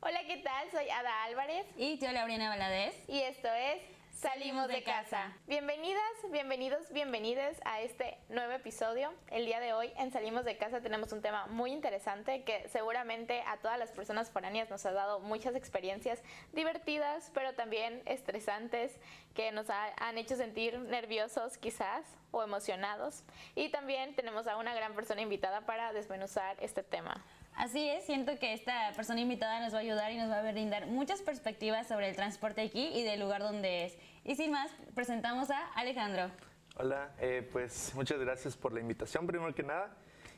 Hola, ¿qué tal? Soy Ada Álvarez. Y yo, Lauriana Valadez. Y esto es Salimos de Casa. Bienvenidas, bienvenidos, bienvenides a este nuevo episodio. El día de hoy en Salimos de Casa tenemos un tema muy interesante que seguramente a todas las personas foráneas nos ha dado muchas experiencias divertidas, pero también estresantes, que nos han hecho sentir nerviosos quizás o emocionados. Y también tenemos a una gran persona invitada para desmenuzar este tema. Así es, siento que esta persona invitada nos va a ayudar y nos va a brindar muchas perspectivas sobre el transporte aquí y del lugar donde es. Y sin más, presentamos a Alejandro. Hola, pues muchas gracias por la invitación primero que nada.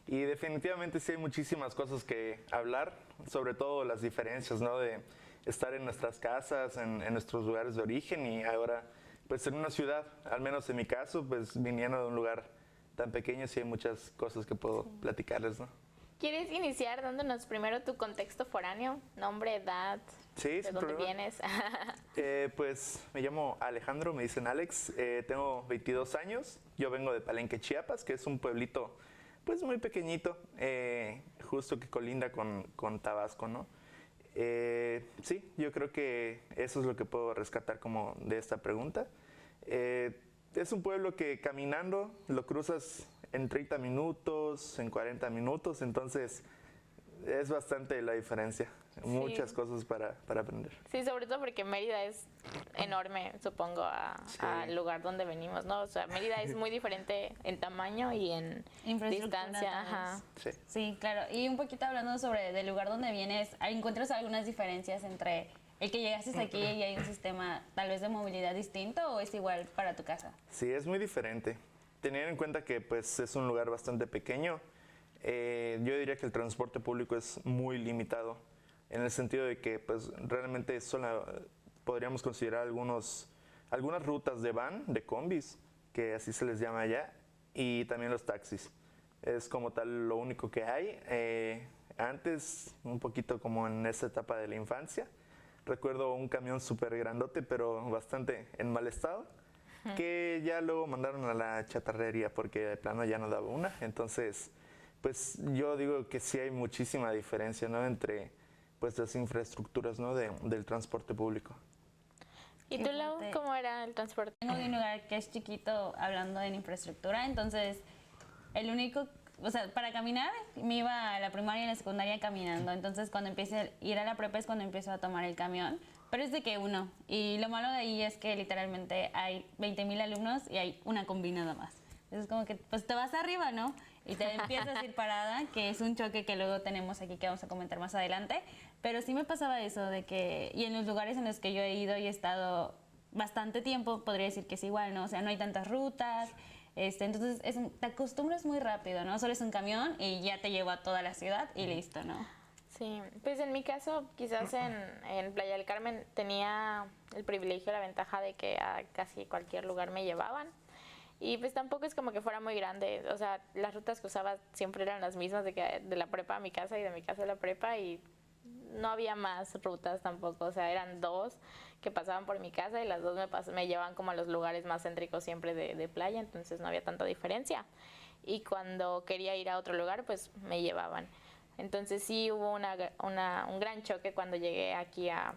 Y definitivamente sí hay muchísimas cosas que hablar, sobre todo las diferencias, ¿no? De estar en nuestras casas, en nuestros lugares de origen y ahora pues en una ciudad, al menos en mi caso, pues viniendo de un lugar tan pequeño sí hay muchas cosas que puedo platicarles, ¿no? ¿Quieres iniciar dándonos primero tu contexto foráneo? Nombre, edad, sí, de dónde vienes. Pues me llamo Alejandro, me dicen Alex, tengo 22 años, yo vengo de Palenque, Chiapas, que es un pueblito pues muy pequeñito, justo que colinda con Tabasco, ¿no? Sí, yo creo que eso es lo que puedo rescatar como de esta pregunta. Es un pueblo que caminando lo cruzas en 30 minutos, en 40 minutos, entonces es bastante la diferencia. Sí. Muchas cosas para aprender. Sí, sobre todo porque Mérida es enorme, supongo, al lugar donde venimos, ¿no? O sea, Mérida es muy diferente en tamaño y en distancia. Ajá. Sí. Sí, claro. Y un poquito hablando sobre del lugar donde vienes, ¿encuentras algunas diferencias entre el que llegaste aquí y hay un sistema tal vez de movilidad distinto o es igual para tu casa? Sí, es muy diferente. Teniendo en cuenta que pues es un lugar bastante pequeño, yo diría que el transporte público es muy limitado en el sentido de que pues realmente solo podríamos considerar algunas rutas de van, de combis, que así se les llama allá, y también los taxis. Es como tal lo único que hay. Antes, un poquito como en esa etapa de la infancia, recuerdo un camión súper grandote, pero bastante en mal estado, que ya luego mandaron a la chatarrería porque de plano ya no daba una. Entonces, pues yo digo que sí hay muchísima diferencia, ¿no? Entre pues las infraestructuras, ¿no? del transporte público. ¿Y tú, Lau, cómo era el transporte? Vengo de un lugar que es chiquito hablando en infraestructura, entonces el único, o sea, para caminar me iba a la primaria y la secundaria caminando, entonces cuando empiezo a ir a la prepa es cuando empiezo a tomar el camión, pero es de que uno, y lo malo de ahí es que literalmente hay 20,000 alumnos y hay una combi nada más. Entonces como que pues te vas arriba, ¿no? Y te empiezas a ir parada, que es un choque que luego tenemos aquí que vamos a comentar más adelante, pero sí me pasaba eso de que, y en los lugares en los que yo he ido y he estado bastante tiempo, podría decir que es igual, ¿no? O sea, no hay tantas rutas. Entonces te acostumbras muy rápido, ¿no? Solo es un camión y ya te lleva a toda la ciudad y listo, ¿no? Sí, pues en mi caso, quizás en Playa del Carmen tenía el privilegio, la ventaja de que a casi cualquier lugar me llevaban. Y pues tampoco es como que fuera muy grande, o sea, las rutas que usaba siempre eran las mismas de la prepa a mi casa y de mi casa a la prepa y no había más rutas tampoco, o sea, eran dos que pasaban por mi casa y las dos me llevaban como a los lugares más céntricos siempre de playa, entonces no había tanta diferencia. Y cuando quería ir a otro lugar, pues me llevaban. Entonces sí hubo un gran choque cuando llegué aquí a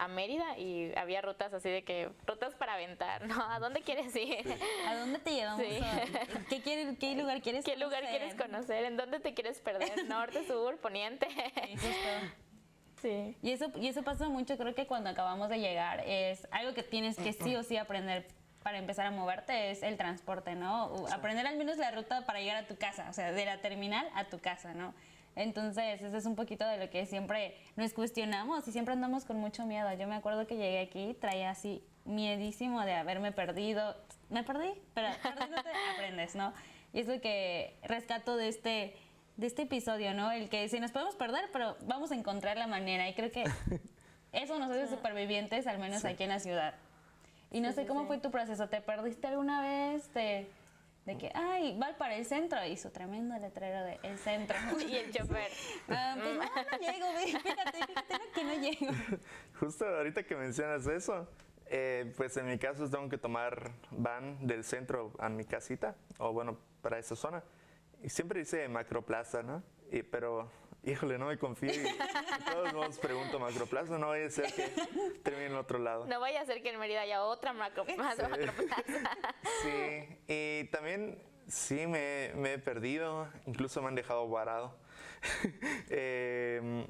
Mérida y había rutas así de que, rutas para aventar, ¿no? ¿A dónde quieres ir? ¿A dónde te llevamos? Sí. ¿Qué lugar quieres conocer? ¿Qué lugar quieres conocer? ¿En dónde te quieres perder? ¿Norte, sur, poniente? Eso es todo. Sí. Y eso pasa mucho, creo que cuando acabamos de llegar es algo que tienes que sí o sí aprender para empezar a moverte, es el transporte, ¿no? Aprender al menos la ruta para llegar a tu casa, o sea, de la terminal a tu casa, ¿no? Entonces, eso es un poquito de lo que siempre nos cuestionamos y siempre andamos con mucho miedo. Yo me acuerdo que llegué aquí, traía así miedísimo de haberme perdido. Me perdí, pero perdiéndote aprendes, ¿no? Y es lo que rescato de este episodio, ¿no? El que si nos podemos perder, pero vamos a encontrar la manera. Y creo que eso nos hace supervivientes, al menos aquí en la ciudad. Y no sé cómo fue tu proceso. ¿Te perdiste alguna vez? De que, ay, va para el centro, y su tremendo letrero de el centro. Y el chofer. Pues no llego, fíjate que no llego. Justo ahorita que mencionas eso, pues en mi caso tengo que tomar van del centro a mi casita, o bueno, para esa zona. Y siempre dice Macroplaza, ¿no? Pero híjole, no me confío y de todos modos pregunto Macroplaza, no vaya a ser que termine en otro lado. No vaya a ser que en Mérida haya otra Macroplaza. Sí, y también sí me he perdido, incluso me han dejado varado.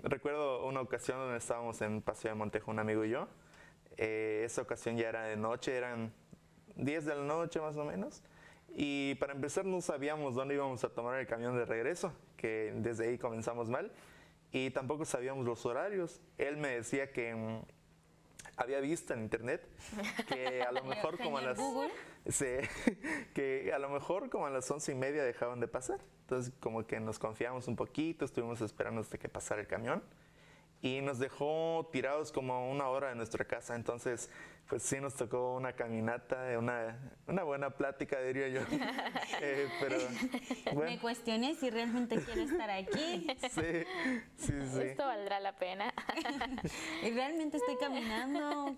Recuerdo una ocasión donde estábamos en Paseo de Montejo, un amigo y yo. Esa ocasión ya era de noche, eran 10 de la noche más o menos. Y para empezar no sabíamos dónde íbamos a tomar el camión de regreso, que desde ahí comenzamos mal. Y tampoco sabíamos los horarios. Él me decía que había visto en internet que a lo mejor como a las... Sí, que a lo mejor como a las 11:30 dejaban de pasar. Entonces como que nos confiamos un poquito, estuvimos esperando hasta que pasara el camión. Y nos dejó tirados como 1 hora de nuestra casa. Entonces, pues sí nos tocó una caminata, una buena plática, diría yo. Pero bueno. Me cuestioné si realmente quiero estar aquí. Sí. Esto valdrá la pena. Y realmente estoy caminando.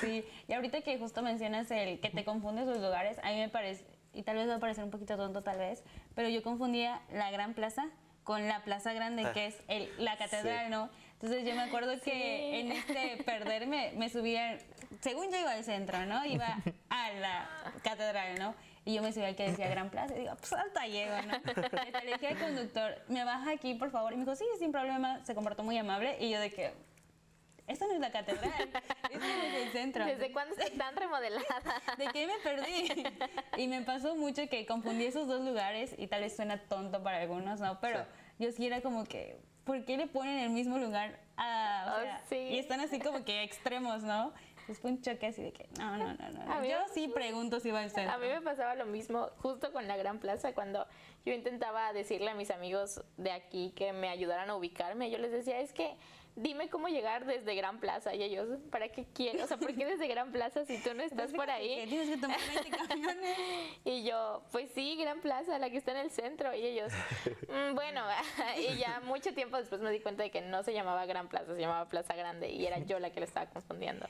Sí. Y ahorita que justo mencionas el que te confundes los lugares, a mí me parece, y tal vez va a parecer un poquito tonto tal vez, pero yo confundía la Gran Plaza con la Plaza Grande, que es la catedral, sí. ¿no? Entonces yo me acuerdo que en este perderme me subía, según yo iba al centro, ¿no? Iba a la catedral, ¿no? Y yo me subía al que decía Gran Plaza y digo, pues hasta llego, ¿no? Le dije al conductor, me baja aquí, por favor. Y me dijo, sí, sin problema. Se comportó muy amable. Y yo de que, esta no es la catedral, esto no es el centro. ¿Desde cuándo está tan remodelada? ¿De qué me perdí? Y me pasó mucho que confundí esos dos lugares y tal vez suena tonto para algunos, ¿no? Pero yo sí era como que, ¿por qué le ponen el mismo lugar o sea, sí. y están así como que extremos, ¿no? Entonces fue un choque así de que, no. Yo sí pregunto si va al centro. A mí me pasaba lo mismo justo con la Gran Plaza, cuando yo intentaba decirle a mis amigos de aquí que me ayudaran a ubicarme. Yo les decía, es que dime cómo llegar desde Gran Plaza. Y ellos, ¿para qué quiero? O sea, ¿por qué desde Gran Plaza si tú no estás por ahí? Tienes que tomar 20 camiones. Y yo, pues sí, Gran Plaza, la que está en el centro. Y ellos, bueno, y ya mucho tiempo después me di cuenta de que no se llamaba Gran Plaza, se llamaba Plaza Grande y era yo la que le estaba confundiendo.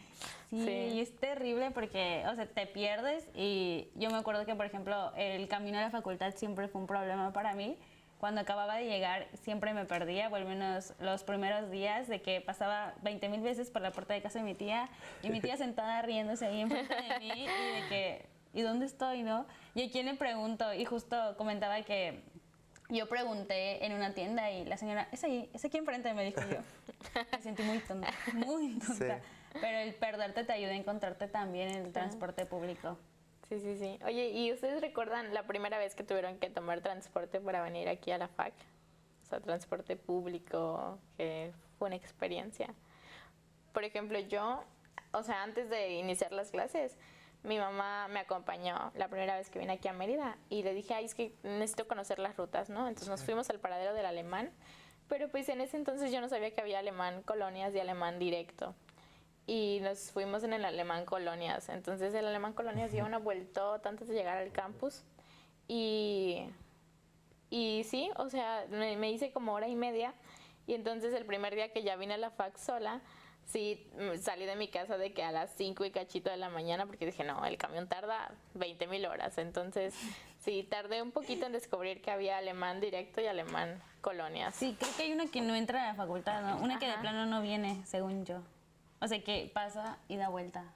Sí, y es terrible porque, o sea, te pierdes y yo me acuerdo que, por ejemplo, el camino a la facultad siempre fue un problema para mí. Cuando acababa de llegar siempre me perdía, o al menos los primeros días de que pasaba 20,000 veces por la puerta de casa de mi tía y mi tía sentada riéndose ahí enfrente de mí y de que, ¿y dónde estoy, no? Y a quién le pregunto y justo comentaba que yo pregunté en una tienda y la señora, es ahí, es aquí enfrente, me dijo yo. Me sentí muy tonta, muy tonta. Sí. Pero el perderte te ayuda a encontrarte también en el transporte público. Sí. Oye, ¿y ustedes recuerdan la primera vez que tuvieron que tomar transporte para venir aquí a la FAC? O sea, transporte público, que fue una experiencia. Por ejemplo, yo, o sea, antes de iniciar las clases, mi mamá me acompañó la primera vez que vine aquí a Mérida y le dije, ay, es que necesito conocer las rutas, ¿no? Entonces nos fuimos al paradero del Alemán, pero pues en ese entonces yo no sabía que había Alemán Colonias y Alemán Directo. Y nos fuimos en el Alemán Colonias. Entonces el Alemán Colonias dio una vueltota antes de llegar al campus. Y sí, o sea, me hice como 1:30. Y entonces el primer día que ya vine a la FAC sola, sí, salí de mi casa de que a las 5 y cachito de la mañana, porque dije, no, el camión tarda 20,000 horas. Entonces, sí, tardé un poquito en descubrir que había Alemán Directo y Alemán Colonias. Sí, creo que hay una que no entra a la facultad, ¿no? Una que de plano no viene, según yo. O sea, que pasa y da vuelta,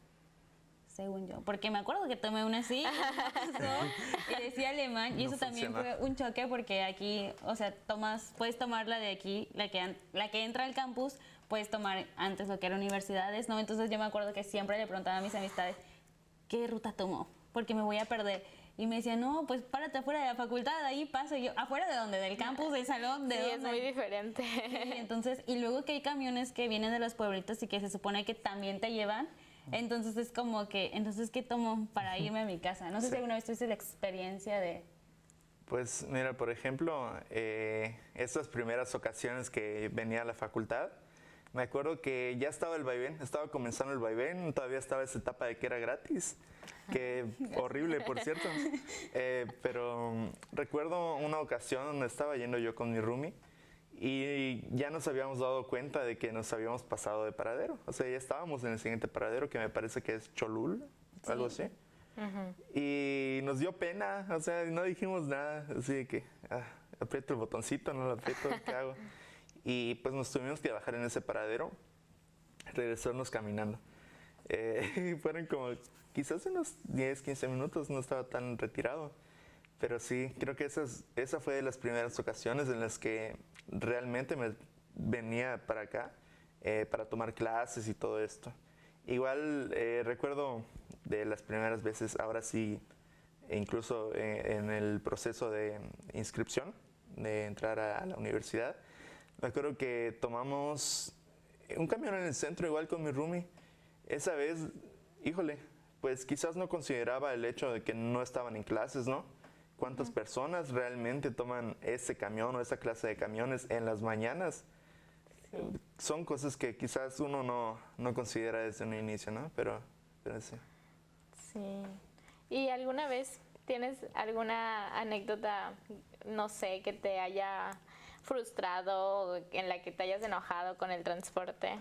según yo. Porque me acuerdo que tomé una así, y decía alemán, y no eso también fue un choque porque aquí, o sea, puedes tomar la de aquí, la que entra al campus, puedes tomar antes lo que era universidades, ¿no? Entonces yo me acuerdo que siempre le preguntaba a mis amistades, ¿qué ruta tomó? Porque me voy a perder. Y me decían, no, pues párate afuera de la facultad, ahí paso. Y yo, ¿afuera de dónde? ¿Del campus, del salón? ¿De sí, dónde? Es muy diferente. Sí, entonces, y luego que hay camiones que vienen de los pueblitos y que se supone que también te llevan. Entonces es como que, entonces, ¿qué tomo para irme a mi casa? No sé si alguna vez tuviste la experiencia de... Pues mira, por ejemplo, estas primeras ocasiones que venía a la facultad, me acuerdo que ya estaba el vaivén, estaba comenzando el vaivén, todavía estaba esa etapa de que era gratis, que horrible, por cierto. Pero recuerdo una ocasión donde estaba yendo yo con mi roomie y ya nos habíamos dado cuenta de que nos habíamos pasado de paradero. O sea, ya estábamos en el siguiente paradero, que me parece que es Cholul, algo así. Y nos dio pena, o sea, no dijimos nada, así de que aprieto el botoncito, no lo aprieto, ¿qué hago? y pues nos tuvimos que bajar en ese paradero, regresarnos caminando. Fueron como quizás unos 10, 15 minutos, no estaba tan retirado. Pero sí, creo que esa fue de las primeras ocasiones en las que realmente me venía para acá para tomar clases y todo esto. Igual recuerdo de las primeras veces, ahora sí, incluso en el proceso de inscripción, de entrar a la universidad, me acuerdo que tomamos un camión en el centro igual con mi roomie. Esa vez, híjole, pues quizás no consideraba el hecho de que no estaban en clases, ¿no? ¿Cuántas personas realmente toman ese camión o esa clase de camiones en las mañanas? Sí. Son cosas que quizás uno no considera desde un inicio, ¿no? Pero sí. Sí. ¿Y alguna vez tienes alguna anécdota, no sé, que te haya frustrado, en la que te hayas enojado con el transporte?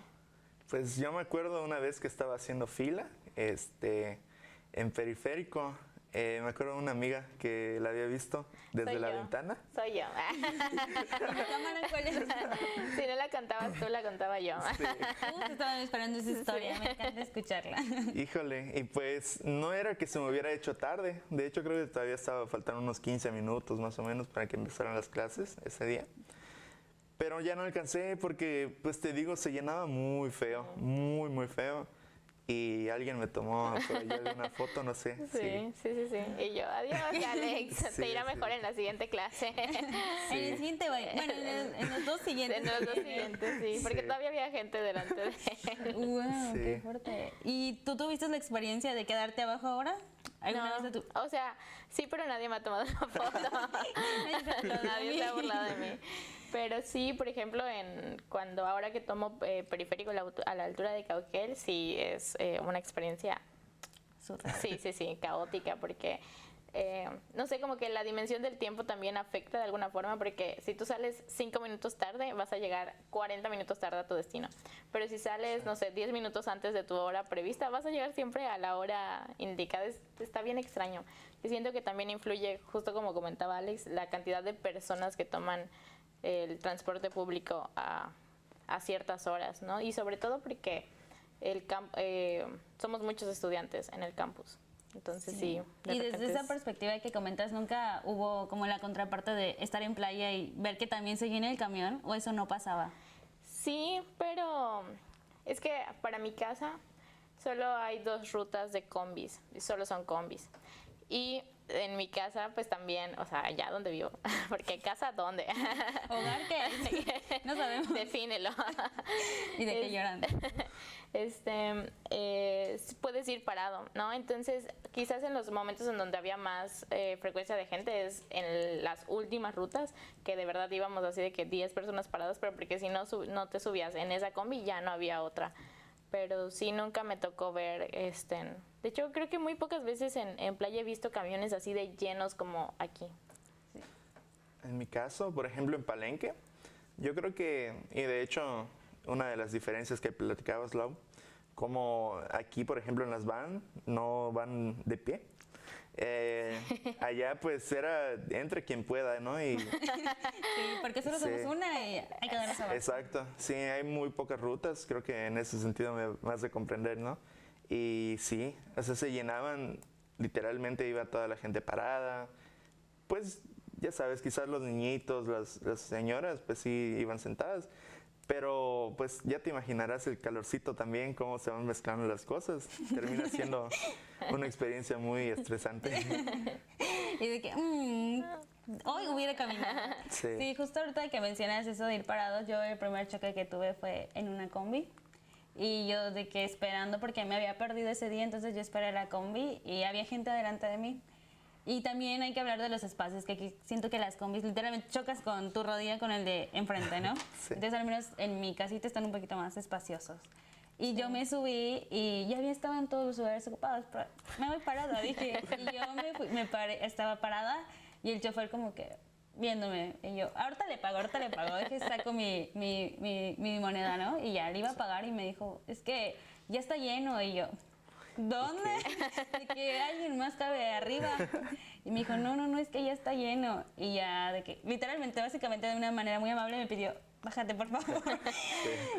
Pues yo me acuerdo una vez que estaba haciendo fila en Periférico. Me acuerdo de una amiga que la había visto desde la ventana. Soy yo. Si no la contabas tú, la contaba yo. Sí. Estaban esperando esa historia, me encanta escucharla. Híjole, y pues no era que se me hubiera hecho tarde. De hecho, creo que todavía estaba faltando unos 15 minutos más o menos para que empezaran las clases ese día. Pero ya no alcancé porque, pues te digo, se llenaba muy feo, muy, muy feo. Y alguien me tomó por ahí alguna foto, no sé. Sí. Y yo, adiós, Alex, te irá mejor en la siguiente clase. Sí. En el siguiente, bueno, en los dos siguientes. En los dos siguientes, sí, porque todavía había gente delante de él. Wow, qué fuerte. ¿Y tú tuviste la experiencia de quedarte abajo ahora? No, o sea, sí, pero nadie me ha tomado una foto. Nadie se ha burlado de mí. Pero sí, por ejemplo, cuando ahora que tomo periférico a la altura de Cauquel, sí es una experiencia, sí, caótica, porque no sé, como que la dimensión del tiempo también afecta de alguna forma, porque si tú sales 5 minutos tarde, vas a llegar 40 minutos tarde a tu destino. Pero si sales, no sé, 10 minutos antes de tu hora prevista, vas a llegar siempre a la hora indicada. Está bien extraño. Y siento que también influye, justo como comentaba Alex, la cantidad de personas que toman el transporte público a ciertas horas, ¿no? Y sobre todo porque somos muchos estudiantes en el campus. Entonces sí. Y desde esa perspectiva que comentas, ¿nunca hubo como la contraparte de estar en playa y ver que también se llena el camión, o eso no pasaba? Sí, pero es que para mi casa solo hay 2 rutas de combis, y solo son combis. Y en mi casa, pues también, o sea, allá donde vivo, porque casa, ¿dónde? ¿Hogar qué? No sabemos. Defínelo. ¿Y de qué lloran? Puedes ir parado, ¿no? Entonces, quizás en los momentos en donde había más frecuencia de gente es en las últimas rutas, que de verdad íbamos así de que 10 personas paradas, pero porque si no te subías en esa combi ya no había otra. Pero sí, nunca me tocó ver, de hecho creo que muy pocas veces en playa he visto camiones así de llenos como aquí. Sí. En mi caso, por ejemplo, en Palenque, yo creo que, y de hecho, una de las diferencias que platicabas, Lau, como aquí, por ejemplo, en las van, no van de pie. Allá pues era entre quien pueda, ¿no? Y, sí, porque solo somos una y hay que darnos abajo. Exacto, sí, hay muy pocas rutas, creo que en ese sentido me hace comprender, ¿no? Y sí, o sea, se llenaban, literalmente iba toda la gente parada, pues ya sabes, quizás los niñitos, las señoras, pues sí iban sentadas. Pero pues ya te imaginarás el calorcito también, cómo se van mezclando las cosas. Termina siendo una experiencia muy estresante. Y de que, hoy hubiera caminado. Sí, justo ahorita que mencionas eso de ir parados, yo el primer choque que tuve fue en una combi. Y yo de que esperando, porque me había perdido ese día, entonces yo esperé la combi y había gente delante de mí. Y también hay que hablar de los espacios, que aquí siento que las combis literalmente chocas con tu rodilla con el de enfrente, ¿no? Sí. Entonces al menos en mi casita están un poquito más espaciosos. Y yo me subí y ya estaban todos los lugares ocupados, pero me voy parada, dije. Y yo me paré, estaba parada y el chofer como que viéndome. Y yo, ahorita le pago. Dije, saco mi moneda, ¿no? Y ya le iba a pagar y me dijo, es que ya está lleno. Y yo, ¿dónde? De que alguien más cabe arriba. Y me dijo, no, es que ya está lleno. Y ya, de que literalmente, básicamente de una manera muy amable me pidió bájate por favor.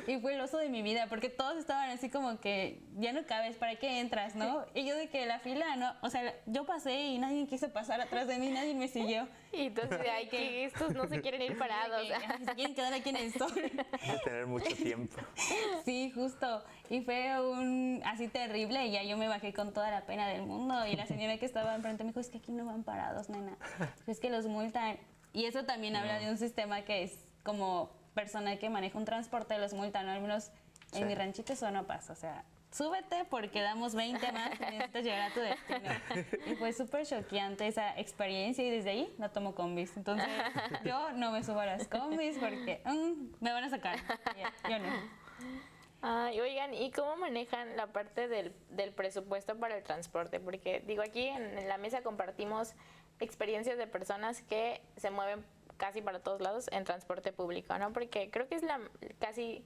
Y fue el oso de mi vida, porque todos estaban así como que ya no cabes, ¿para qué entras, no? Y yo de que la fila, no, o sea, yo pasé y nadie quiso pasar atrás de mí, nadie me siguió. Y entonces, ay, que estos no se quieren ir parados. Se quieren quedar aquí en el sol. De tener mucho tiempo. Sí, justo. Y fue así terrible y ya yo me bajé con toda la pena del mundo y la señora que estaba enfrente me dijo, es que aquí no van parados, nena. Es que los multan. Y eso también habla de un sistema que es como persona que maneja un transporte, los multan, ¿no? Al menos en mi ranchito eso no pasa. O sea, súbete porque damos 20 más y necesitas llegar a tu destino. Y fue súper choqueante esa experiencia y desde ahí no tomo combis. Entonces yo no me subo a las combis porque me van a sacar. Yo no. Ay, oigan, ¿y cómo manejan la parte del presupuesto para el transporte? Porque digo, aquí en la mesa compartimos experiencias de personas que se mueven casi para todos lados en transporte público, ¿no? Porque creo que es casi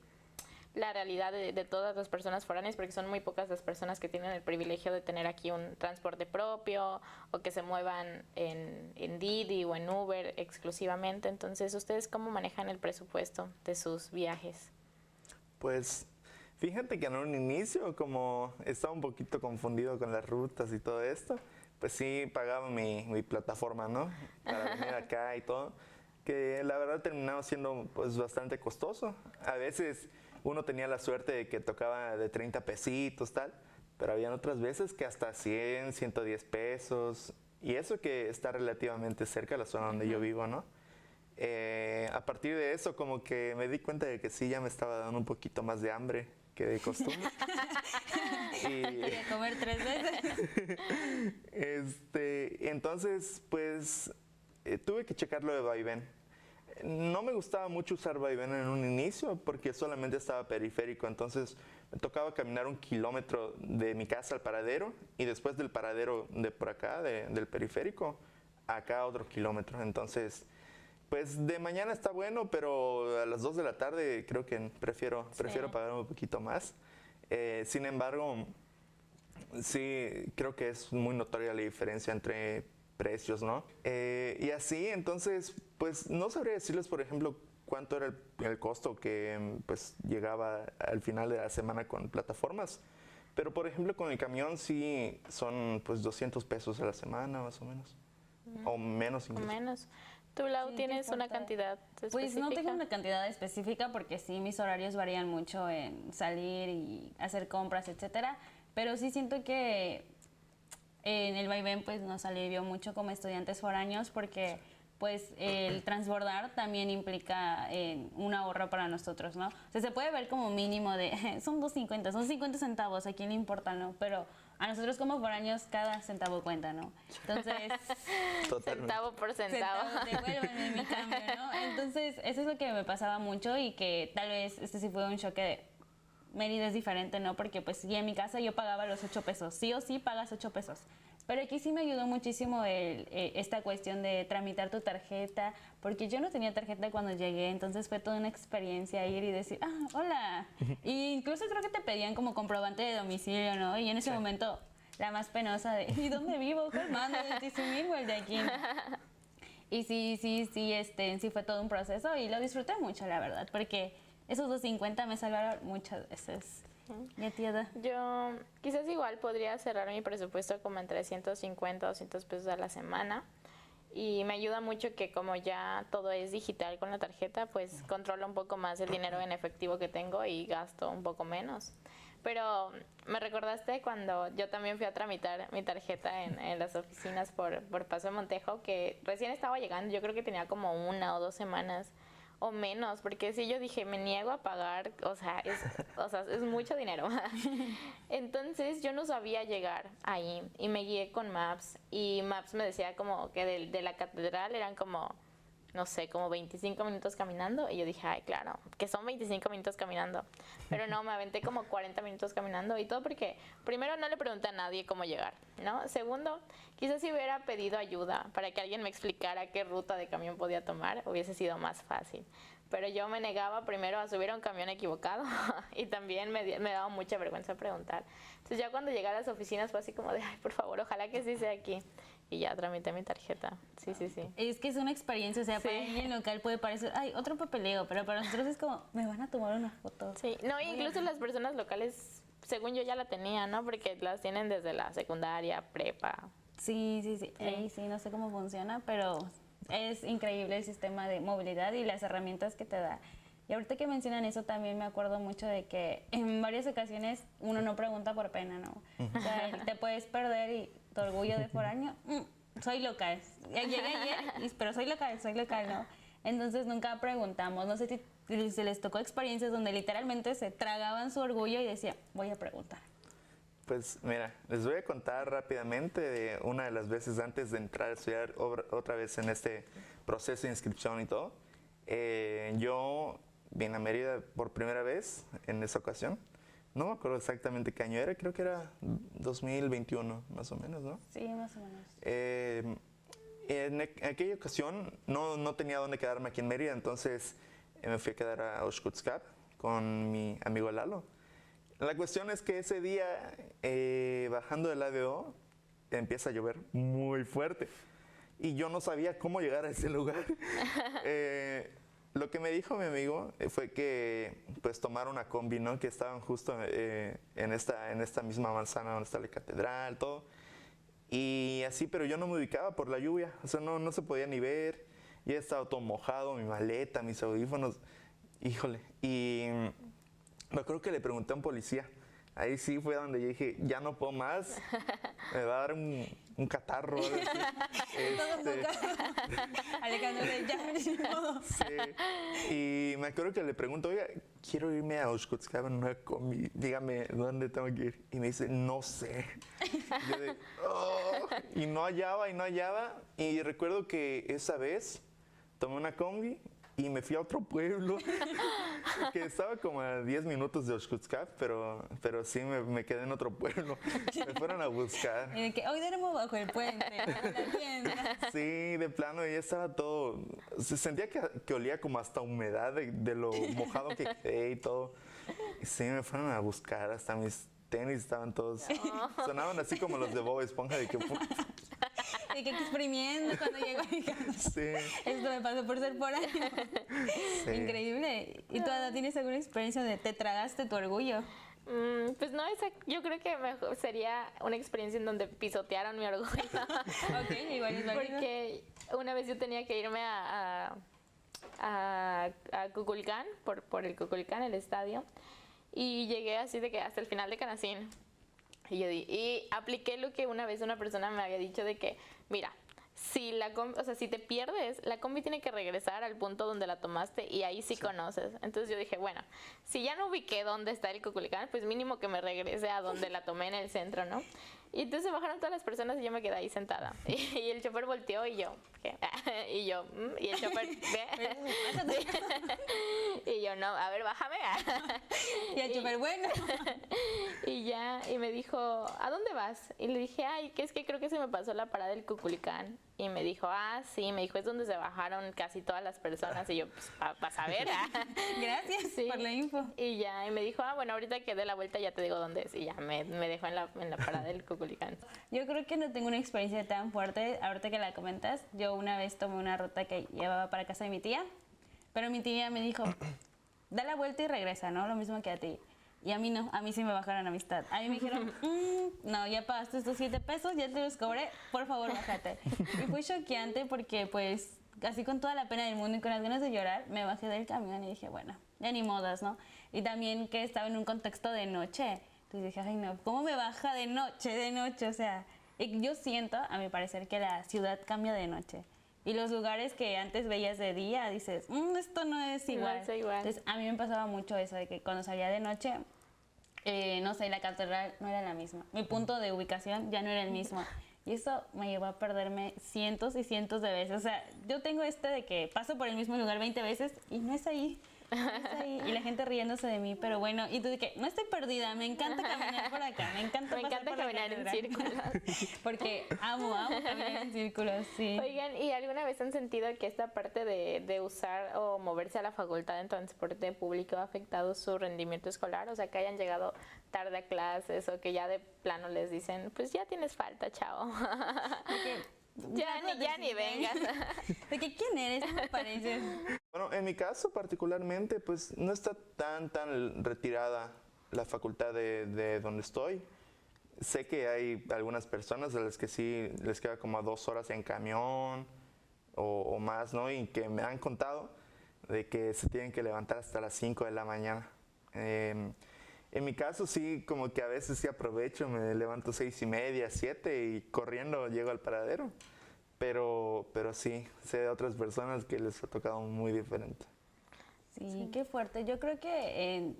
la realidad de todas las personas foráneas, porque son muy pocas las personas que tienen el privilegio de tener aquí un transporte propio o que se muevan en Didi o en Uber exclusivamente. Entonces, ¿ustedes cómo manejan el presupuesto de sus viajes? Pues fíjate que en un inicio, como estaba un poquito confundido con las rutas y todo esto, pues sí pagaba mi plataforma, ¿no? Para venir acá y todo, que la verdad terminaba siendo pues bastante costoso. A veces uno tenía la suerte de que tocaba de 30 pesitos, tal, pero habían otras veces que hasta 100, 110 pesos, y eso que está relativamente cerca de la zona donde yo vivo, ¿no? A partir de eso como que me di cuenta de que sí, ya me estaba dando un poquito más de hambre que de costumbre. Quería comer 3 veces. Entonces, pues, tuve que checar lo de vaivén. No me gustaba mucho usar vaivén en un inicio porque solamente estaba periférico, entonces me tocaba caminar 1 kilómetro de mi casa al paradero y después del paradero de por acá, del periférico, acá otro kilómetro. Entonces, pues de mañana está bueno, pero a las 2 de la tarde creo que prefiero pagar un poquito más. Sin embargo, sí, creo que es muy notoria la diferencia entre precios, ¿no? Y así, entonces, pues no sabría decirles, por ejemplo, cuánto era el costo que pues llegaba al final de la semana con plataformas. Pero, por ejemplo, con el camión sí son pues 200 pesos a la semana, más o menos. O menos incluso. O menos. ¿Tú, Lau, tienes una cantidad específica? Pues no tengo una cantidad específica porque sí, mis horarios varían mucho en salir y hacer compras, etcétera. Pero sí siento que en el vaivén pues nos alivió mucho como estudiantes foráneos porque pues el transbordar también implica un ahorro para nosotros, ¿no? O sea, se puede ver como mínimo de son 2.50, son 50 centavos, ¿a quién le importa, no? Pero a nosotros como foráneos cada centavo cuenta, ¿no? Entonces, centavo por centavo. Devuélvanme mi cambio, ¿no? Entonces, eso es lo que me pasaba mucho y que tal vez este sí fue un choque de Mérida es diferente, ¿no? Porque pues sí, en mi casa yo pagaba los 8 pesos, sí o sí pagas 8 pesos. Pero aquí sí me ayudó muchísimo esta cuestión de tramitar tu tarjeta, porque yo no tenía tarjeta cuando llegué, entonces fue toda una experiencia ir y decir, hola. Y incluso creo que te pedían como comprobante de domicilio, ¿no? Y en ese momento, la más penosa de, ¿y dónde vivo? ¿Cuál mando? ¿De Tizumil o el de aquí? Y sí fue todo un proceso y lo disfruté mucho, la verdad, porque esos 2.50 me salvaron muchas veces. ¿Y tía? Yo quizás igual podría cerrar mi presupuesto como entre 150 o 200 pesos a la semana y me ayuda mucho que como ya todo es digital con la tarjeta, pues controlo un poco más el dinero en efectivo que tengo y gasto un poco menos. Pero me recordaste cuando yo también fui a tramitar mi tarjeta en las oficinas por Paso de Montejo, que recién estaba llegando, yo creo que tenía como 1 o 2 semanas o menos, porque si yo dije, me niego a pagar, o sea, es mucho dinero. Entonces yo no sabía llegar ahí y me guié con Maps y Maps me decía como que de la catedral eran como, no sé, como 25 minutos caminando y yo dije, ay, claro, que son 25 minutos caminando. Pero no, me aventé como 40 minutos caminando y todo porque primero no le pregunté a nadie cómo llegar, ¿no? Segundo, quizás si hubiera pedido ayuda para que alguien me explicara qué ruta de camión podía tomar, hubiese sido más fácil. Pero yo me negaba primero a subir a un camión equivocado y también me daba mucha vergüenza preguntar. Entonces ya cuando llegué a las oficinas fue así como de, ay, por favor, ojalá que sí sea aquí. y ya tramité mi tarjeta. Sí, sí, sí. Es que es una experiencia, o sea, para alguien local puede parecer, ay, otro papeleo, pero para nosotros es como, me van a tomar una foto. Sí, no, incluso las personas locales, según yo ya la tenía, ¿no? Porque las tienen desde la secundaria, prepa. Sí, sí, sí. Ahí sí, no sé cómo funciona, pero es increíble el sistema de movilidad y las herramientas que te da. Y ahorita que mencionan eso, también me acuerdo mucho de que en varias ocasiones uno no pregunta por pena, ¿no? O sea, te puedes perder y tu orgullo de foráneo, soy local. Llegué ayer, pero soy local, ¿no? Entonces nunca preguntamos. No sé si se les tocó experiencias donde literalmente se tragaban su orgullo y decían, voy a preguntar. Pues mira, les voy a contar rápidamente de una de las veces antes de entrar a estudiar otra vez en este proceso de inscripción y todo. Yo vine a Mérida por primera vez en esa ocasión. No me acuerdo exactamente qué año era, creo que era 2021 más o menos, ¿no? Sí, más o menos. En aquella ocasión no tenía dónde quedarme aquí en Mérida, entonces me fui a quedar a Oshkoshkap con mi amigo Lalo. La cuestión es que ese día, bajando del ADO, empieza a llover muy fuerte. Y yo no sabía cómo llegar a ese lugar. Lo que me dijo mi amigo fue que pues tomara una combi, ¿no? Que estaban justo en esta misma manzana donde está la catedral, todo. Y así, pero yo no me ubicaba por la lluvia. O sea, no se podía ni ver. Ya estaba todo mojado, mi maleta, mis audífonos. Híjole. Y me acuerdo que le pregunté a un policía. Ahí sí fue donde yo dije, ya no puedo más, me va a dar un catarro. Alejandro de ya. Sí. Y me acuerdo que le pregunto, oiga, quiero irme a Oshkoshkap en una combi, dígame dónde tengo que ir. Y me dice, no sé. Y yo de, oh, y no hallaba. Y recuerdo que esa vez tomé una combi y me fui a otro pueblo, que estaba como a 10 minutos de Oshkoshkap, pero sí me quedé en otro pueblo. Me fueron a buscar. Y de que hoy duermo bajo el puente, en la tienda. Sí, de plano, ya estaba todo. Se sentía que olía como hasta humedad de lo mojado que quedé y todo. Y sí, me fueron a buscar, hasta mis tenis estaban todos. Sonaban así como los de Bob Esponja, de que. Y que exprimiendo cuando llego a mi casa. Sí. Esto me pasó por ser por ahí. Sí. Increíble. ¿Y tú, Ada, tienes alguna experiencia donde te tragaste tu orgullo? Pues no, yo creo que mejor sería una experiencia en donde pisotearon mi orgullo. Ok, igual es válido. Porque una vez yo tenía que irme a Kukulcán, por el Kukulcán, el estadio, y llegué así de que hasta el final de Canacín. Y apliqué lo que una vez una persona me había dicho de que, mira, si si te pierdes, la combi tiene que regresar al punto donde la tomaste y ahí sí conoces. Entonces yo dije, bueno, si ya no ubiqué dónde está el Kukulcán, pues mínimo que me regrese a donde la tomé en el centro, ¿no? Y entonces bajaron todas las personas y yo me quedé ahí sentada. Y el chofer volteó y yo, ¿qué? Y el chofer, ¿qué? Y yo, no, a ver, bájame. Y el chofer, bueno. Y me dijo, ¿a dónde vas? Y le dije, ay, que es que creo que se me pasó la parada del Kukulcán. Y me dijo, sí, me dijo, es donde se bajaron casi todas las personas. Y yo, pues, vas a ver. Gracias por la info. Y me dijo, bueno, ahorita que dé la vuelta ya te digo dónde es. Y ya me dejó en la parada del Kukulcán. Yo creo que no tengo una experiencia tan fuerte. Ahorita que la comentas, yo una vez tomé una ruta que llevaba para casa de mi tía. Pero mi tía me dijo, da la vuelta y regresa, ¿no? Lo mismo que a ti. Y a mí no, a mí sí me bajaron amistad. A mí me dijeron, no, ya pagaste estos 7 pesos, ya te los cobré, por favor, bájate. Y fue choqueante porque, pues, así con toda la pena del mundo y con las ganas de llorar, me bajé del camión y dije, bueno, ya ni modas, ¿no? Y también que estaba en un contexto de noche. Entonces dije, ay, no, ¿cómo me baja de noche? O sea, y yo siento, a mi parecer, que la ciudad cambia de noche. Y los lugares que antes veías de día, dices, esto no es igual. No es igual. Entonces, a mí me pasaba mucho eso, de que cuando salía de noche, no sé, la catedral no era la misma. Mi punto de ubicación ya no era el mismo. Y eso me llevó a perderme cientos y cientos de veces. O sea, yo tengo de que paso por el mismo lugar 20 veces y no es ahí. Y la gente riéndose de mí, pero bueno, y tú de que no estoy perdida, me encanta caminar por acá, me encanta caminar en círculos. Porque amo caminar en círculos, sí. Oigan, ¿y alguna vez han sentido que esta parte de usar o moverse a la facultad en transporte público ha afectado su rendimiento escolar? O sea, que hayan llegado tarde a clases o que ya de plano les dicen, pues ya tienes falta, chao. Porque Ya ni vengas. ¿De que quién eres? ¿Qué me pareces? Bueno, en mi caso particularmente, pues no está tan retirada la facultad de donde estoy. Sé que hay algunas personas a las que sí les queda como a 2 horas en camión o más, ¿no? Y que me han contado de que se tienen que levantar hasta las 5 de la mañana. En mi caso sí, como que a veces sí aprovecho, me levanto 6:30, 7 y corriendo llego al paradero. Pero sí, sé de otras personas que les ha tocado muy diferente. Sí, qué fuerte. Yo creo que,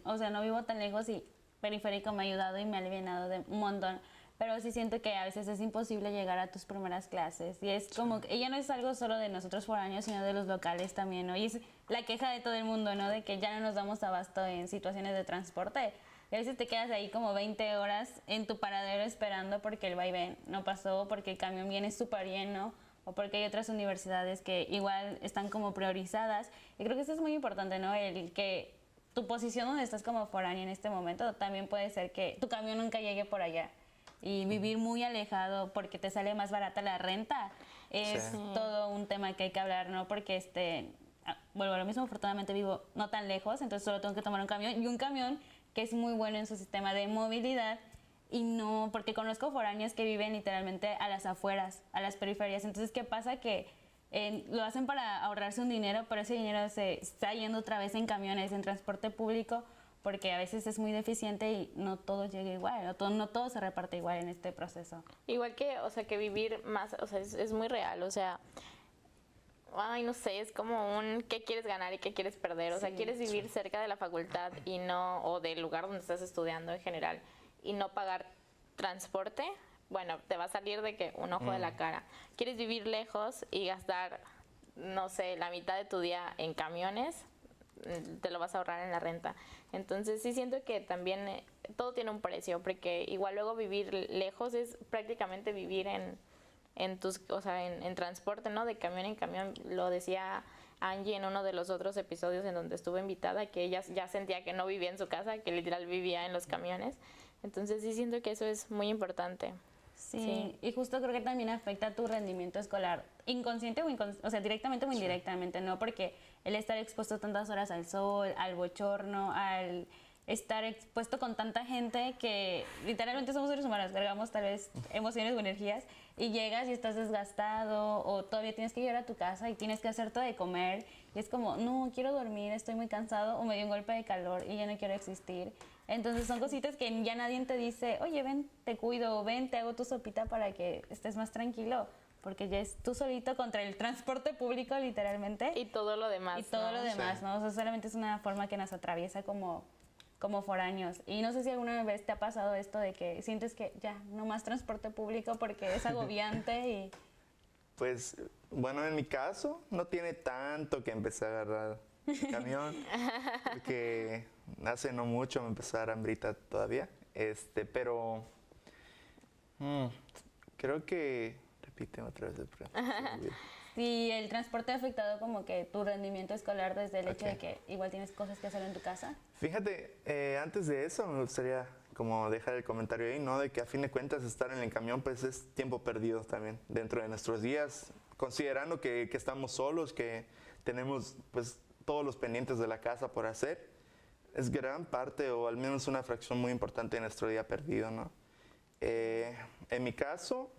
o sea, no vivo tan lejos y periférico me ha ayudado y me ha alivianado de un montón. Pero sí siento que a veces es imposible llegar a tus primeras clases. Y es como que ella no es algo solo de nosotros foráneos, sino de los locales también, ¿no? Y es la queja de todo el mundo, ¿no? De que ya no nos damos abasto en situaciones de transporte. Y a veces te quedas ahí como 20 horas en tu paradero esperando porque el vaivén no pasó, porque el camión viene súper lleno, o porque hay otras universidades que igual están como priorizadas. Y creo que eso es muy importante, ¿no? El que tu posición donde estás como foráneo en este momento, también puede ser que tu camión nunca llegue por allá. Y vivir muy alejado porque te sale más barata la renta es todo un tema que hay que hablar, ¿no? Porque vuelvo a lo mismo, afortunadamente vivo no tan lejos, entonces solo tengo que tomar un camión, y un camión que es muy bueno en su sistema de movilidad, y no, porque conozco foráneos que viven literalmente a las afueras, a las periferias. Entonces, ¿qué pasa? Que lo hacen para ahorrarse un dinero, pero ese dinero se está yendo otra vez en camiones, en transporte público, porque a veces es muy deficiente y no todo llega igual, no todo se reparte igual en este proceso. Igual que, o sea, que vivir más, o sea, es muy real, o sea, ay, no sé, es como un qué quieres ganar y qué quieres perder, o sea, quieres vivir cerca de la facultad y no, o del lugar donde estás estudiando en general, y no pagar transporte, bueno, te va a salir de que un ojo de la cara. Quieres vivir lejos y gastar, no sé, la mitad de tu día en camiones, te lo vas a ahorrar en la renta. Entonces sí siento que también todo tiene un precio, porque igual luego vivir lejos es prácticamente vivir en transporte, ¿no? De camión en camión. Lo decía Angie en uno de los otros episodios en donde estuve invitada, que ella ya sentía que no vivía en su casa, que literal vivía en los camiones. Entonces sí siento que eso es muy importante. Sí, y justo creo que también afecta tu rendimiento escolar, inconsciente o sea, directamente o indirectamente, ¿no? Porque el estar expuesto tantas horas al sol, al bochorno, al estar expuesto con tanta gente que literalmente somos seres humanos, cargamos tal vez emociones o energías, y llegas y estás desgastado, o todavía tienes que llegar a tu casa y tienes que hacerte de comer, y es como, no, quiero dormir, estoy muy cansado, o me dio un golpe de calor y ya no quiero existir. Entonces son cositas que ya nadie te dice, oye, ven, te cuido, ven, te hago tu sopita para que estés más tranquilo, porque ya es tú solito contra el transporte público, literalmente. Y todo lo demás. Y todo lo demás, Sí. ¿no? O sea, solamente es una forma que nos atraviesa como foráneos. Y no sé si alguna vez te ha pasado esto de que sientes que ya, no más transporte público porque es agobiante y... Pues, bueno, en mi caso no tiene tanto que empecé a agarrar camión, porque hace no mucho me empezó a dar hambrita todavía, pero creo que, repíteme otra vez el pregunta. Sí, el transporte ha afectado como que tu rendimiento escolar desde el hecho de que igual tienes cosas que hacer en tu casa. Fíjate, antes de eso me gustaría como dejar el comentario ahí, ¿no? De que a fin de cuentas estar en el camión pues es tiempo perdido también dentro de nuestros días, considerando que estamos solos, que tenemos pues todos los pendientes de la casa por hacer. Es gran parte o al menos una fracción muy importante de nuestro día perdido, ¿no? En mi caso,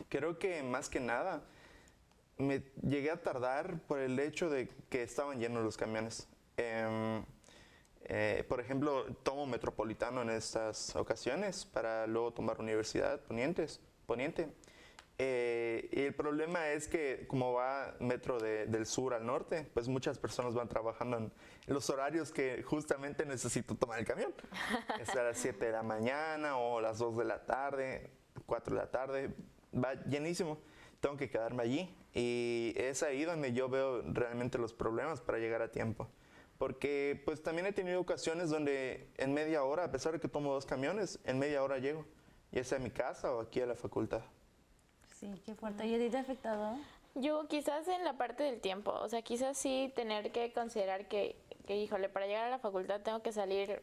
creo que más que nada me llegué a tardar por el hecho de que estaban llenos los camiones. Por ejemplo, tomo Metropolitano en estas ocasiones para luego tomar Universidad Poniente. Y el problema es que como va metro del sur al norte, pues muchas personas van trabajando en los horarios que justamente necesito tomar el camión. Es a las 7 de la mañana o a las 2 de la tarde, 4 de la tarde, va llenísimo. Tengo que quedarme allí y es ahí donde yo veo realmente los problemas para llegar a tiempo. Porque pues también he tenido ocasiones donde en media hora, a pesar de que tomo 2 camiones, en media hora llego, ya sea a mi casa o aquí a la facultad. Sí, qué fuerte. ¿Y a ti te ha afectado? Yo quizás en la parte del tiempo, o sea, quizás sí tener que considerar que híjole, para llegar a la facultad tengo que salir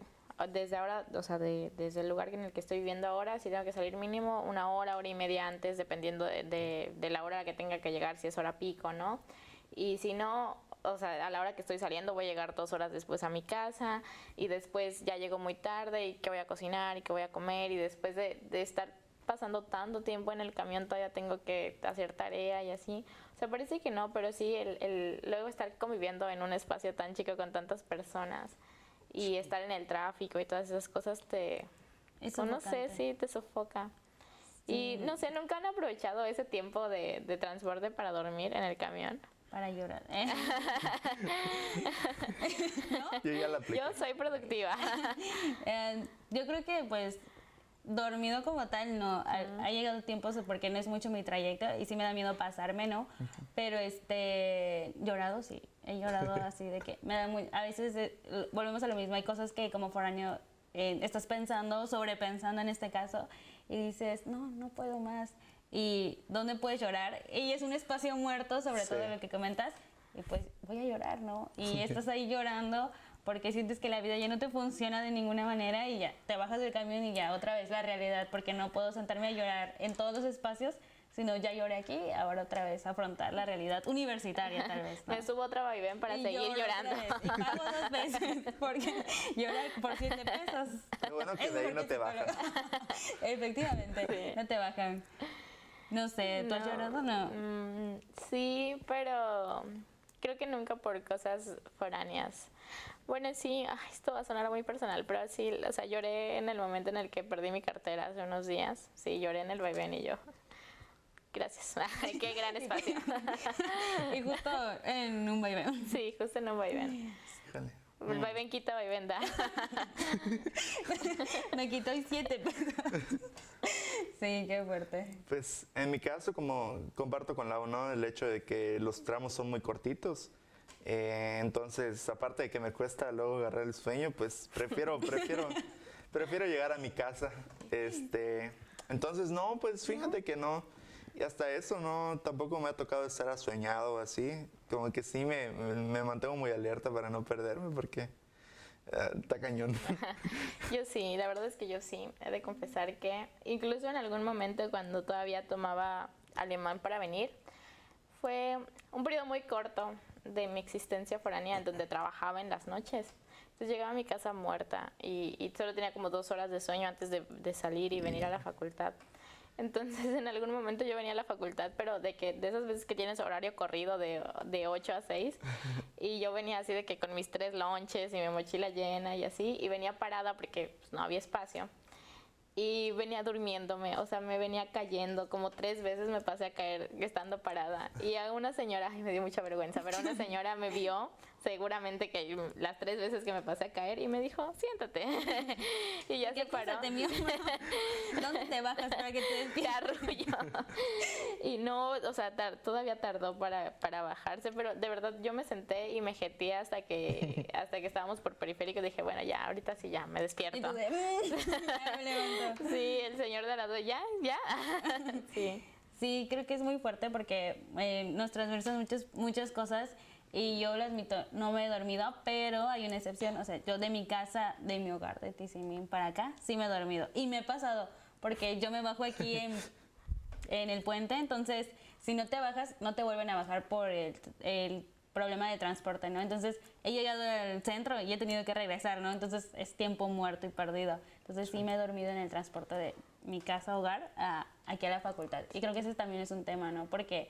desde ahora, o sea, desde el lugar en el que estoy viviendo ahora, sí tengo que salir mínimo una hora y media antes, dependiendo de la hora que tenga que llegar, si es hora pico, ¿no? Y si no, o sea, a la hora que estoy saliendo voy a llegar 2 horas después a mi casa y después ya llego muy tarde y que voy a cocinar y que voy a comer y después de estar pasando tanto tiempo en el camión todavía tengo que hacer tarea y así. O sea, parece que no, pero sí, luego estar conviviendo en un espacio tan chico con tantas personas y estar en el tráfico y todas esas cosas Es no sé, sofocante. sí, te sofoca. Sí. Y no sé, ¿nunca han aprovechado ese tiempo de transporte para dormir en el camión? Para llorar. Yo ya la apliqué. Yo soy productiva. Yo creo que pues dormido como tal no, ha llegado tiempos porque no es mucho mi trayecto y sí me da miedo pasarme, ¿no? Pero llorado sí, he llorado así de que me da a veces volvemos a lo mismo, hay cosas que como foráneo estás pensando, sobrepensando en este caso y dices, no puedo más. ¿Y dónde puedes llorar? Y es un espacio muerto, sobre todo lo que comentas, y pues voy a llorar, ¿no? Y estás ahí llorando porque sientes que la vida ya no te funciona de ninguna manera y ya te bajas del camión y ya otra vez la realidad, porque no puedo sentarme a llorar en todos los espacios, sino ya lloré aquí, ahora otra vez afrontar la realidad universitaria tal vez, ¿no? Me subo otra vaivén para seguir llorando. Y pago 2 veces porque llorar por 7 pesos. Qué bueno que de ahí no te bajan. Efectivamente, Sí. no te bajan. No sé, ¿tú has llorado o no? Sí, pero creo que nunca por cosas foráneas. Bueno, sí, esto va a sonar muy personal, pero sí, o sea, lloré en el momento en el que perdí mi cartera hace unos días. Sí, lloré en el vaivén y yo. Gracias. Qué gran espacio. Y justo en un vaivén. Sí, justo en un vaivén. Híjole. El vaivén quita, vaivén da. Me quitó 7 pesos. Sí, qué fuerte. Pues en mi caso, como comparto con Lau, ¿no? El hecho de que los tramos son muy cortitos. Entonces, aparte de que me cuesta luego agarrar el sueño, pues prefiero llegar a mi casa. Entonces, no, pues fíjate que no. Y hasta eso, no, tampoco me ha tocado estar asueñado así. Como que sí me mantengo muy alerta para no perderme porque está cañón. Yo sí, la verdad es que yo sí. He de confesar que incluso en algún momento cuando todavía tomaba alemán para venir, fue un periodo muy corto de mi existencia foránea en donde trabajaba en las noches. Entonces llegaba a mi casa muerta y solo tenía como 2 horas de sueño antes de salir y venir a la facultad. Entonces en algún momento yo venía a la facultad, pero de esas veces que tienes horario corrido de 8 a 6 y yo venía así de que con mis 3 lonches y mi mochila llena y así, y venía parada porque pues, no había espacio. Y venía durmiéndome, o sea, me venía cayendo, como 3 veces me pasé a caer estando parada. Y a una señora, ay, me dio mucha vergüenza, pero una señora me vio, seguramente que las 3 veces que me pasé a caer, y me dijo, siéntate. Y ya se paró. Mi amor? ¿Dónde te bajas para que te Te despiertes? arrulló. Y no, o sea, todavía tardó para bajarse, pero de verdad yo me senté y me jeteé hasta que estábamos por periférico. Dije, bueno, ya, ahorita sí ya, me Y despierto. tú de, ya me levanto. Sí, el señor de al lado, ya. Sí. Sí, creo que es muy fuerte porque nos transversan muchas cosas y yo lo admito, no me he dormido, pero hay una excepción. O sea, yo de mi casa, de mi hogar, de Tizimín para acá, sí me he dormido. Y me he pasado, porque yo me bajo aquí en el puente, entonces si no te bajas, no te vuelven a bajar por el problema de transporte, ¿no? Entonces he llegado al centro y he tenido que regresar, ¿no? Entonces es tiempo muerto y perdido. Entonces sí me he dormido en el transporte de mi casa hogar aquí a la facultad. Y creo que ese también es un tema, ¿no? Porque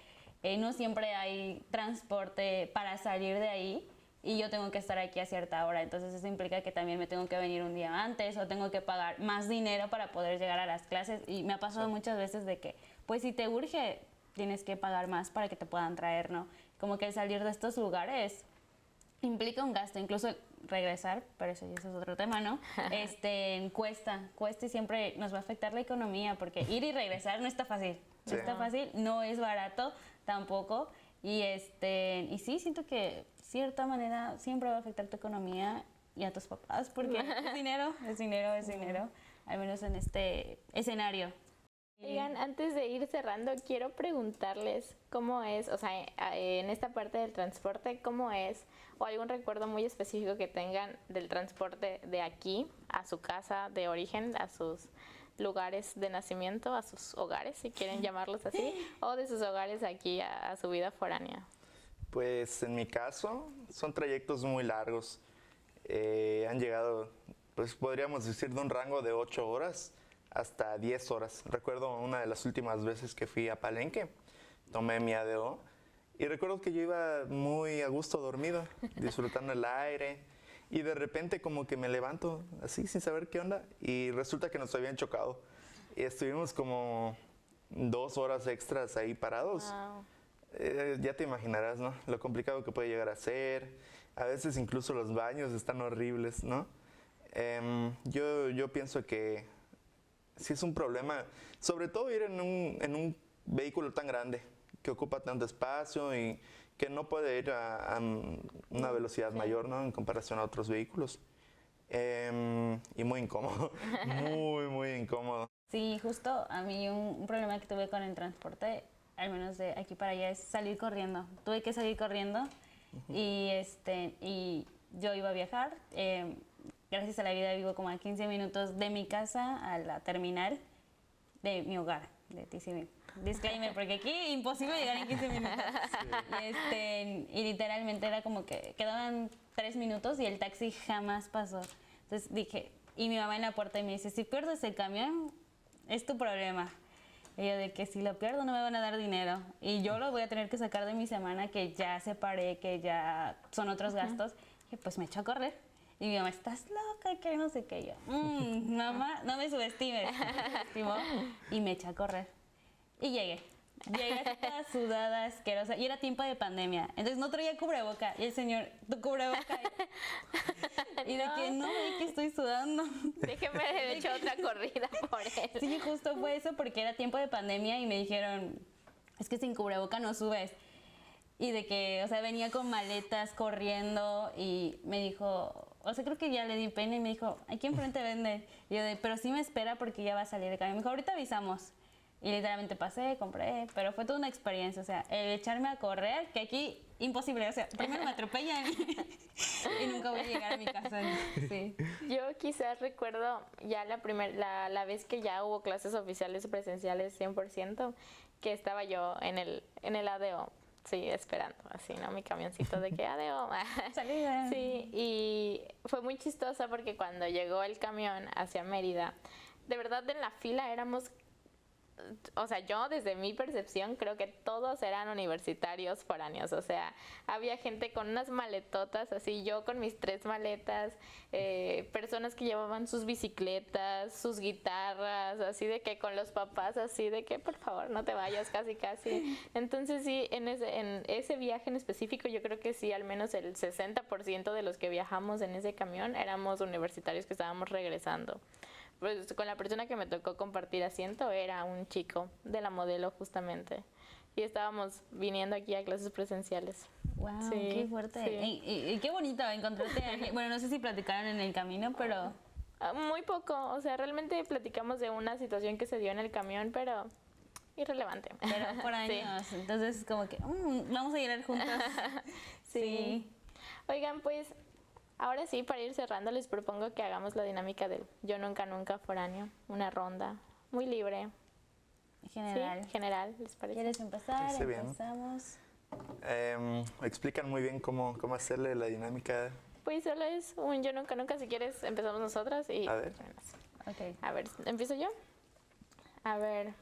no siempre hay transporte para salir de ahí y yo tengo que estar aquí a cierta hora. Entonces eso implica que también me tengo que venir un día antes o tengo que pagar más dinero para poder llegar a las clases. Y me ha pasado muchas veces de que, pues si te urge, tienes que pagar más para que te puedan traer, ¿no? Como que el salir de estos lugares implica un gasto, incluso regresar, pero eso ya es otro tema, ¿no? Cuesta y siempre nos va a afectar la economía porque ir y regresar no está fácil, no está fácil, no es barato tampoco y sí, siento que de cierta manera siempre va a afectar tu economía y a tus papás porque es dinero, al menos en este escenario. Oigan, antes de ir cerrando, quiero preguntarles cómo es, o sea, en esta parte del transporte, cómo es, o algún recuerdo muy específico que tengan del transporte de aquí a su casa de origen, a sus lugares de nacimiento, a sus hogares, si quieren llamarlos así, o de sus hogares aquí a su vida foránea. Pues en mi caso son trayectos muy largos. Han llegado, pues podríamos decir, de un rango de 8 horas hasta 10 horas. Recuerdo una de las últimas veces que fui a Palenque, tomé mi ADO y recuerdo que yo iba muy a gusto dormido, disfrutando el aire y de repente como que me levanto así sin saber qué onda y resulta que nos habían chocado. Y estuvimos como 2 horas extras ahí parados. Wow. Ya te imaginarás, ¿no? Lo complicado que puede llegar a ser. A veces incluso los baños están horribles, ¿no? Yo pienso que sí es un problema, sobre todo ir en un vehículo tan grande, que ocupa tanto espacio y que no puede ir a una velocidad mayor, ¿no? En comparación a otros vehículos. Y muy incómodo, muy incómodo. Sí, justo a mí un problema que tuve con el transporte, al menos de aquí para allá, es salir corriendo. Tuve que salir corriendo y yo iba a viajar. Gracias a la vida vivo como a 15 minutos de mi casa a la terminal de mi hogar, de TCM. Disclaimer, porque aquí imposible llegar en 15 minutos. Y literalmente era como que quedaban 3 minutos y el taxi jamás pasó. Entonces dije, y mi mamá en la puerta y me dice, si pierdes el camión, es tu problema. Y yo de que si lo pierdo no me van a dar dinero. Y yo lo voy a tener que sacar de mi semana que ya separé, que ya son otros gastos. Y pues me echo a correr. Y mi mamá, ¿estás loca? Que no sé qué. Y yo, mamá, no me subestimes. Y me eché a correr. Y llegué toda sudada, asquerosa. Y era tiempo de pandemia. Entonces no traía cubreboca. Y el señor, tu cubreboca. Y de que no, ve que estoy sudando. Déjeme de hecho otra corrida por él. Sí, justo fue eso porque era tiempo de pandemia y me dijeron, es que sin cubreboca no subes. Y de que, o sea, venía con maletas corriendo y me dijo, o sea, creo que ya le di pena y me dijo, aquí enfrente vende. Y yo de, pero sí me espera porque ya va a salir de cambio. Me dijo, ahorita avisamos. Y literalmente pasé, compré, pero fue toda una experiencia, o sea, el echarme a correr, que aquí imposible, o sea, primero me atropellan y nunca voy a llegar a mi casa. Sí. Yo quizás recuerdo ya la vez que ya hubo clases oficiales presenciales 100%, que estaba yo en el ADO, sí, esperando, así, ¿no? Mi camioncito de que ADO. Salida. Sí, y fue muy chistosa porque cuando llegó el camión hacia Mérida, de verdad en la fila éramos... O sea, yo desde mi percepción creo que todos eran universitarios foráneos, o sea, había gente con unas maletotas, así yo con mis 3 maletas, personas que llevaban sus bicicletas, sus guitarras, así de que con los papás, así de que por favor no te vayas, casi. Entonces sí, en ese viaje en específico yo creo que sí, al menos el 60% de los que viajamos en ese camión éramos universitarios que estábamos regresando. Pues con la persona que me tocó compartir asiento era un chico de la Modelo justamente y estábamos viniendo aquí a clases presenciales. Wow, Sí, qué fuerte. sí. Y qué bonito encontrarte a alguien. Bueno, no sé si platicaron en el camino, pero... Muy poco, o sea, realmente platicamos de una situación que se dio en el camión, pero irrelevante. Pero por años, Sí. entonces como que vamos a llorar juntas. Sí. Oigan, pues ahora sí, para ir cerrando, les propongo que hagamos la dinámica del Yo Nunca Nunca Foráneo, una ronda muy libre. General. Sí, general, ¿les parece? ¿Quieres empezar? Sí, bien. Empezamos. Explican muy bien cómo hacerle la dinámica. Pues solo es un Yo Nunca Nunca, si quieres empezamos nosotras y... A ver. Ok. A ver, ¿empiezo yo? A ver,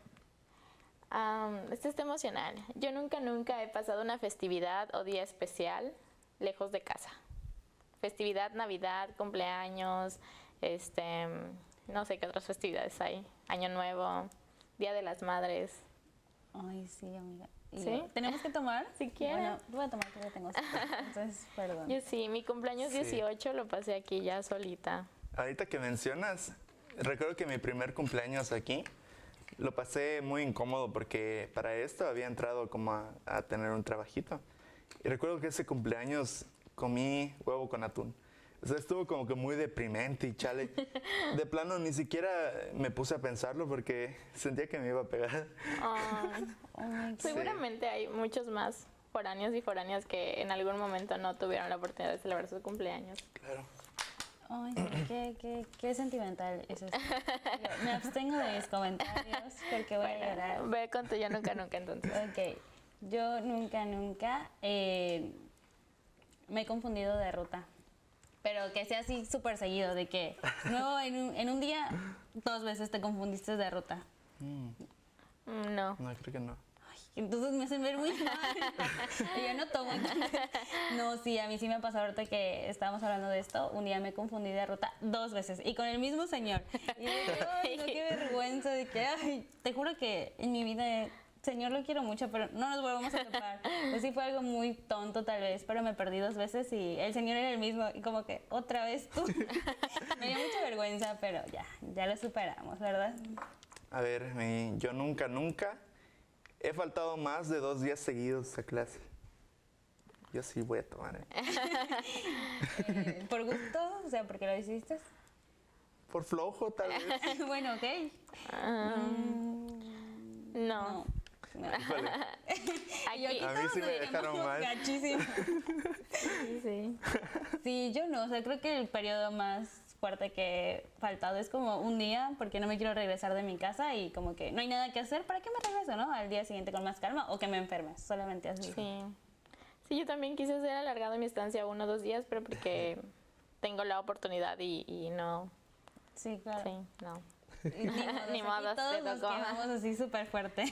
este está emocional. Yo nunca he pasado una festividad o día especial lejos de casa. Festividad, Navidad, cumpleaños, no sé qué otras festividades hay. Año Nuevo, Día de las Madres. Ay, sí, amiga. ¿Y ¿Sí? ¿Tenemos que tomar? Si quieren. Bueno, voy a tomar porque ya tengo cita, entonces, perdón. Yo sí, mi cumpleaños Sí. 18 lo pasé aquí ya solita. Ahorita que mencionas, recuerdo que mi primer cumpleaños aquí lo pasé muy incómodo porque para esto había entrado como a tener un trabajito. Y recuerdo que ese cumpleaños comí huevo con atún. O sea, estuvo como que muy deprimente y chale. De plano ni siquiera me puse a pensarlo porque sentía que me iba a pegar. Ay, Ay, seguramente hay muchos más foráneos y foráneas que en algún momento no tuvieron la oportunidad de celebrar su cumpleaños. Claro. ay, qué sentimental es esto. Me abstengo de mis comentarios porque voy a llorar. Ve con tu yo nunca nunca entonces. Ok, yo nunca me he confundido de ruta. Pero que sea así súper seguido, de que no, en un día 2 veces te confundiste de ruta. No. No, creo que no. Ay, entonces me hacen ver muy mal. Y yo no tomo. No, sí, a mí sí me ha pasado ahorita que estábamos hablando de esto. Un día me confundí de ruta 2 veces y con el mismo señor. Y yo, ay, no, qué vergüenza de que, ay, te juro que en mi vida... Señor, lo quiero mucho, pero no nos volvamos a topar. Pues sí fue algo muy tonto tal vez, pero me perdí 2 veces y el señor era el mismo. Y como que, otra vez tú. Me dio mucha vergüenza, pero ya lo superamos, ¿verdad? A ver, yo nunca he faltado más de 2 días seguidos a clase. Yo sí voy a tomar, ¿Por gusto? O sea, ¿porque lo hiciste? Por flojo, tal vez. Bueno, ok. No. Híjole. Aquí, A mí sí me dejaron mal. Gachísimo. sí. Sí, yo no. O sea, creo que el periodo más fuerte que he faltado es como un día porque no me quiero regresar de mi casa y como que no hay nada que hacer. ¿Para qué me regreso, no? Al día siguiente con más calma o que me enferme. Solamente así. Sí. Sí, yo también quise hacer alargado mi estancia 1 o 2 días, pero porque tengo la oportunidad y no. Sí, claro. Sí, no. Ni modo, modo, todos te nos tocó. quedamos así súper fuerte.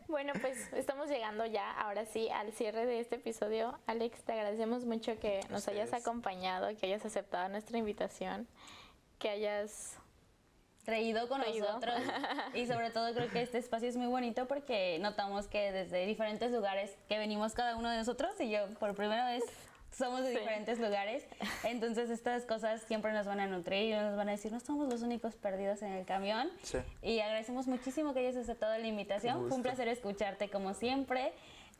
Bueno, pues estamos llegando ya, ahora sí, al cierre de este episodio. Alex, te agradecemos mucho que nos hayas acompañado, que hayas aceptado nuestra invitación, que hayas... Reído con nosotros y sobre todo creo que este espacio es muy bonito porque notamos que desde diferentes lugares que venimos cada uno de nosotros y yo por primera vez somos de diferentes lugares, entonces estas cosas siempre nos van a nutrir y nos van a decir no somos los únicos perdidos en el camión. Sí. Y agradecemos muchísimo que hayas aceptado la invitación, fue un placer escucharte como siempre.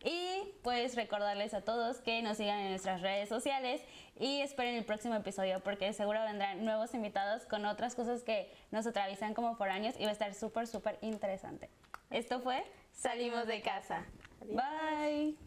Y pues recordarles a todos que nos sigan en nuestras redes sociales y esperen el próximo episodio porque seguro vendrán nuevos invitados con otras cosas que nos atraviesan como foráneos y va a estar súper interesante. Esto fue Salimos de casa. Bye.